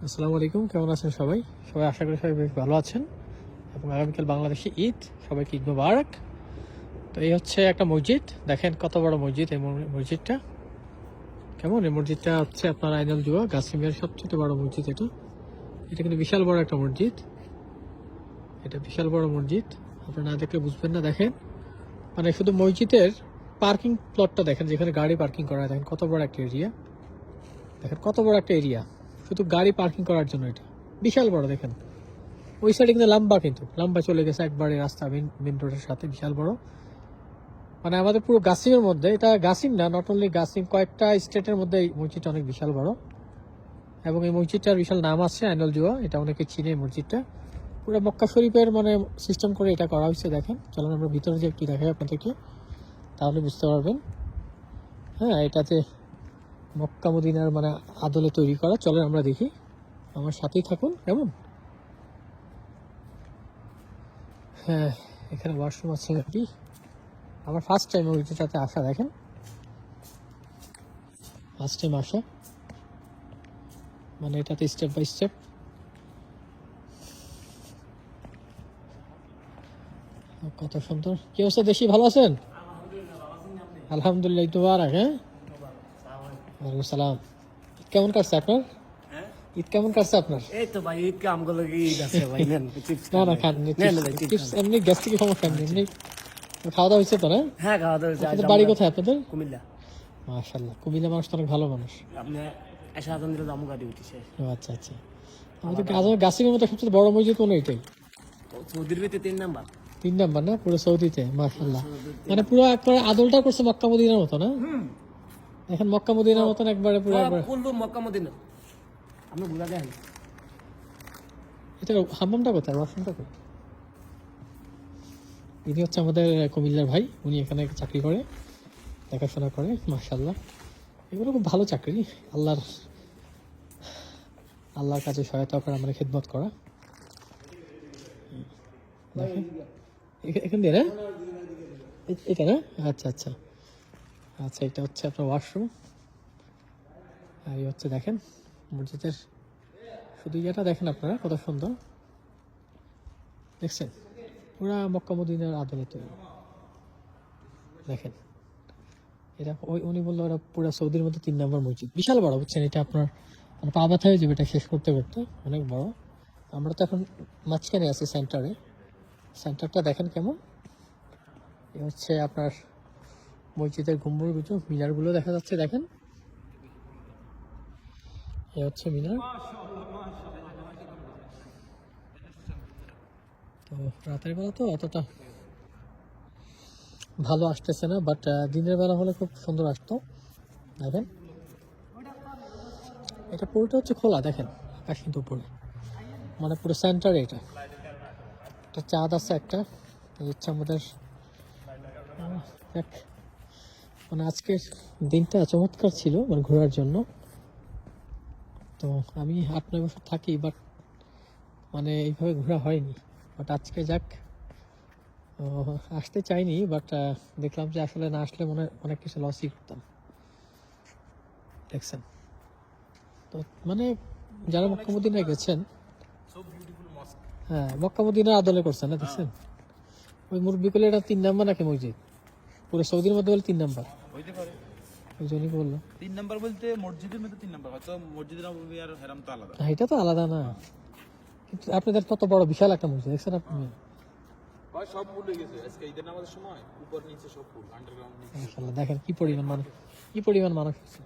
আসসালামু আলাইকুম, কেমন আছেন সবাই? সবাই আশা করি সবাই বেশ ভালো আছেন এবং আগামীকাল বাংলাদেশে ঈদ, সবাইকে ঈদ মোবারক। তো এই হচ্ছে একটা মসজিদ, দেখেন কত বড় মসজিদ। এই মসজিদটা কেমন? এই মসজিদটা হচ্ছে আপনার আইনাল জুয়া গাছিমের সবচেয়ে বড় মসজিদ। এটা এটা কিন্তু বিশাল বড় একটা মসজিদ। এটা বিশাল বড় মসজিদ, আপনারা না দেখলে বুঝবেন না। দেখেন মানে শুধু মসজিদের পার্কিং প্লটটা দেখেন, যেখানে গাড়ি পার্কিং করা হয়, দেখেন কত বড় একটা এরিয়া। দেখেন কত বড় একটা এরিয়া শুধু গাড়ি পার্কিং করার জন্য। এটা বিশাল বড়। দেখেন ওই সাইডে কিন্তু লম্বা চলে গেছে একবারে রাস্তা, মেন রোডের সাথে বিশাল বড়। মানে আমাদের পুরো গাসিমের মধ্যে, এটা গাসিম না, নট অনলি গাসিম, কয়েকটা স্টেটের মধ্যে এই মসজিদটা অনেক বিশাল বড়। এবং এই মসজিদটার বিশাল নাম আছে আইনাল জুয়া, এটা অনেকে চিনে। এই মসজিদটা পুরো মক্কা শরীফের মানে সিস্টেম করে এটা করা হয়েছে। দেখেন, চলুন আমরা ভিতরে যে একটু দেখাই আপনাদেরকে, তাহলে বুঝতে পারবেন। হ্যাঁ, এটাতে মক্কা মদিনার মানে আদলে তৈরি করা। চলেন আমরা দেখি, আমার সাথেই থাকুন। কেমন? হ্যাঁ, এখানে ওয়াশরুম আছে নাকি? আমার ফার্স্ট টাইম ওইটাতে আসা। দেখেন, ফার্স্ট টাইম আসা, মানে এটাতে স্টেপ বাই স্টেপ। কত সুন্দর। কি অবস্থা দেশি, ভালো আছেন? আলহামদুলিল্লাহ, একটু বার হ্যাঁ। ওয়ালাইকুম সালাম। ঈদ কেমন কাটছে আপনার? ঈদ কেমন কাটছে আপনার? এই তো ভাই ঈদ কাম গুলো ঈদ আছে ভাই, নেন চিপস না না, খান চিপস, এমনি গ্যাস থেকে সমস্যা নেই, এমনি খাওয়া দাওয়া হয়েছে তো না? হ্যাঁ খাওয়া দাওয়া আপনাদের বাড়ি কোথায় আপনাদের? কুমিল্লা। মাশাআল্লাহ, কুমিল্লা মানুষ তো অনেক ভালো মানুষ। আপনি এসে আদান দিলে দামু গাড়ি উঠেছে। ও আচ্ছা আচ্ছা। আমাদের গাছিমের মধ্যে সবচেয়ে বড় মসজিদ কোন? এটাই সৌদির ভিতরে 3 নাম্বার। 3 নাম্বার না পুরো সৌদিতে? মাশাআল্লাহ, মানে পুরো একবারে আদলটা করছে মক্কা মদিনার মতো না? এখন মক্কা মদিনার মতন একবারে পুরো একবার। কুল্লু মক্কা মদিনা আপনি বুঝা দেন। এটা হাম্মামটা কোথায়, ওয়াশরুমটা কোথায়? ইনি হচ্ছে আমাদের কুমিল্লার ভাই, উনি এখানে চাকরি করে, দেখাশোনা করে। মাশাআল্লাহ, এগুলো খুব ভালো চাকরি। আল্লাহর আল্লাহর কাছে সহায়তা করা মানে খেদমত করা। দেখেন এখান দিয়ে না, এটা না? আচ্ছা আচ্ছা আচ্ছা, এটা হচ্ছে আপনার ওয়াশরুম। আর এই হচ্ছে দেখেন মসজিদের শুধু ইয়েটা দেখেন আপনারা, কত সুন্দর দেখছেন। পুরা মক্কা মদিনার আদলে তৈরি। দেখেন এটা উনি বললো ওরা পুরা সৌদির মধ্যে 3 নম্বর মসজিদ, বিশাল বড়। বুঝছেন, এটা আপনার মানে পা ব্যথা হয়ে যাবে এটা শেষ করতে করতে, অনেক বড়। আমরা তো এখন মাঝখানে আছি সেন্টারে। সেন্টারটা দেখেন কেমন। এ হচ্ছে আপনার মসজিদের গম্বুজগুলো, মিনারগুলো দেখা যাচ্ছে। দেখেন এ হচ্ছে মিনার। তো রাতের বেলা তো অতটা ভালো আসতেছে না, বাট দিনের বেলা হলে খুব সুন্দর আসতো। দেখেন এটা পুরোটা হচ্ছে খোলা, দেখেন আকাশ কিন্তু উপরে, মানে পুরো সেন্টারে। এটা একটা চাঁদ আছে একটা। এই হচ্ছে আমাদের দেখ, মানে আজকের দিনটা চমৎকার ছিল মানে ঘোরার জন্য। তো আমি 8-9 বছর থাকি, বাট মানে এইভাবে ঘোরা হয়নি। বাট আজকে যাক, আসতে চাইনি, বাট দেখলাম যে আসলে না আসলে মনে হয় অনেক কিছু লসই করতাম। দেখছেন তো, মানে যারা মক্কা মদিনায় গেছেন, হ্যাঁ মক্কা মদিনার আদলে করছেন না, দেখছেন ওই মুরব্বী পেলে এটা 3 নাম্বার নাকি মসজিদ পুরো সৌদির মধ্যে? বলে 3 নাম্বার হইতে পারে। ওই জন্যই বললো। 3 নাম্বার বলতে মসজিদের মধ্যে 3 নাম্বার, হয়তো মসজিদের নববী আর হেরাম তো আলাদা। এটা তো আলাদা না, কিন্তু আপনাদের কত বড় বিশাল একটা মসজিদ দেখছেন আপনি? ভাই সব ফুল হয়ে গেছে আজকে ঈদের নামাজের সময়, উপর নিচে সব ফুল, আন্ডারগ্রাউন্ড নিচে। মাশাআল্লাহ, দেখেন কি পরিমাণ মানুষ, কি পরিমাণ মানুষ হচ্ছে।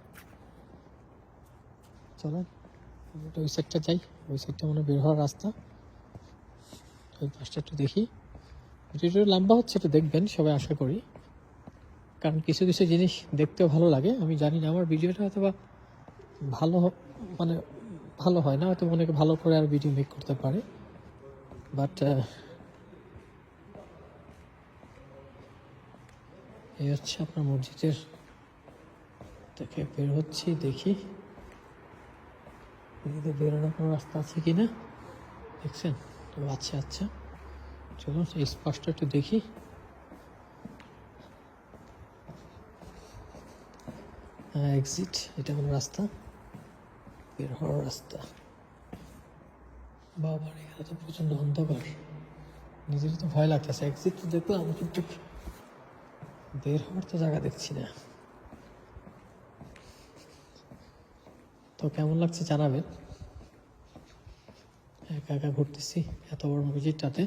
চলেন ওই সাইডটা যাই, ওই সাইডটা মনে হয় বের হওয়ার রাস্তা। ওই পাশটা একটু দেখি। এটা একটু লম্বা হচ্ছে, একটু দেখবেন সবাই আশা করি, কারণ কিছু কিছু জিনিস দেখতেও ভালো লাগে। আমি জানি না আমার ভিডিওটা হয়তো বা ভালো মানে ভালো হয় না, হয়তো অনেকে ভালো করে আর ভিডিও মেক করতে পারে, বাট এই হচ্ছে আপনার মসজিদের থেকে বের হচ্ছি। দেখি এদিকে বেরোনোর কোনো রাস্তা আছে কি না। দেখছেন তো? আচ্ছা আচ্ছা, চলুন এই স্পষ্ট একটু দেখি। এক্সিট, এটা কোনো রাস্তা, বের হওয়ার রাস্তা। বাবা রে, এখানে তো প্রচন্ড অন্ধকার, নিজের তো ভয় লাগতেছে। এক্সিট তো দেখলাম কিন্তু বের হওয়ার তো জায়গা দেখছি না। তো কেমন লাগছে জানাবেন। একা একা ঘুরতেছি এত বড় মসজিদটাতে।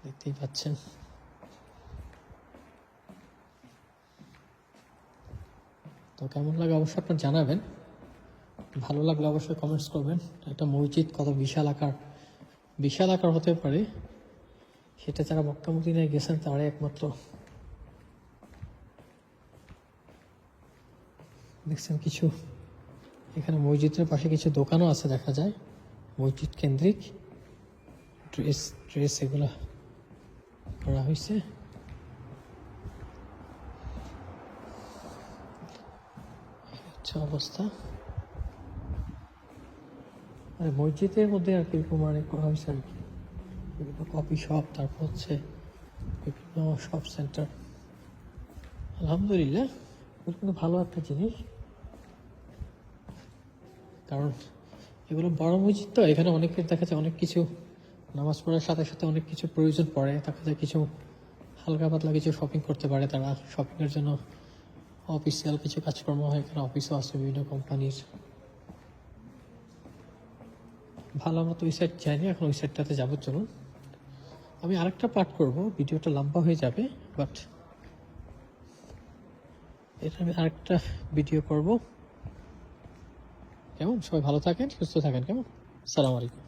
দেখতেই পাচ্ছেন। তো কেমন লাগে অবশ্যই আপনার জানাবেন। ভালো লাগলে অবশ্যই কমেন্টস করবেন। একটা মসজিদ কত বিশাল আকার হতে পারে সেটা যারা মক্কা মদিনায় গেছেন তারাই একমাত্র দেখছেন। কিছু এখানে মসজিদের পাশে কিছু দোকানও আছে দেখা যায়, মসজিদ কেন্দ্রিক ড্রেস এগুলা করা হয়েছে। আচ্ছা অবস্থা মানে মসজিদের মধ্যে আর কি মানে করা হয়েছে আর কি, বিভিন্ন কফি শপ, তারপর হচ্ছে বিভিন্ন শপ সেন্টার। আলহামদুলিল্লাহ কিন্তু ভালো একটা জিনিস, কারণ এগুলো বড় মসজিদ তো এখানে অনেকের দেখা যায় অনেক কিছু নামাজ পড়ার সাথে সাথে অনেক কিছু প্রয়োজন পড়ে, দেখা যায় কিছু হালকা পাতলা কিছু শপিং করতে পারে তারা। শপিংয়ের জন্য অফিসিয়াল কিছু কাজকর্ম হয়, এখানে অফিসও আছে বিভিন্ন কোম্পানির। ভালো, আমরা তো ওই সাইড যাইনি, এখন ওই সাইডটাতে যাবো। চলুন, আমি আরেকটা পার্ট করব, ভিডিওটা লম্বা হয়ে যাবে, বাট এটা আমি আরেকটা ভিডিও করব। কেমন? সবাই ভালো থাকেন, সুস্থ থাকেন। কেমন? আসসালামু আলাইকুম।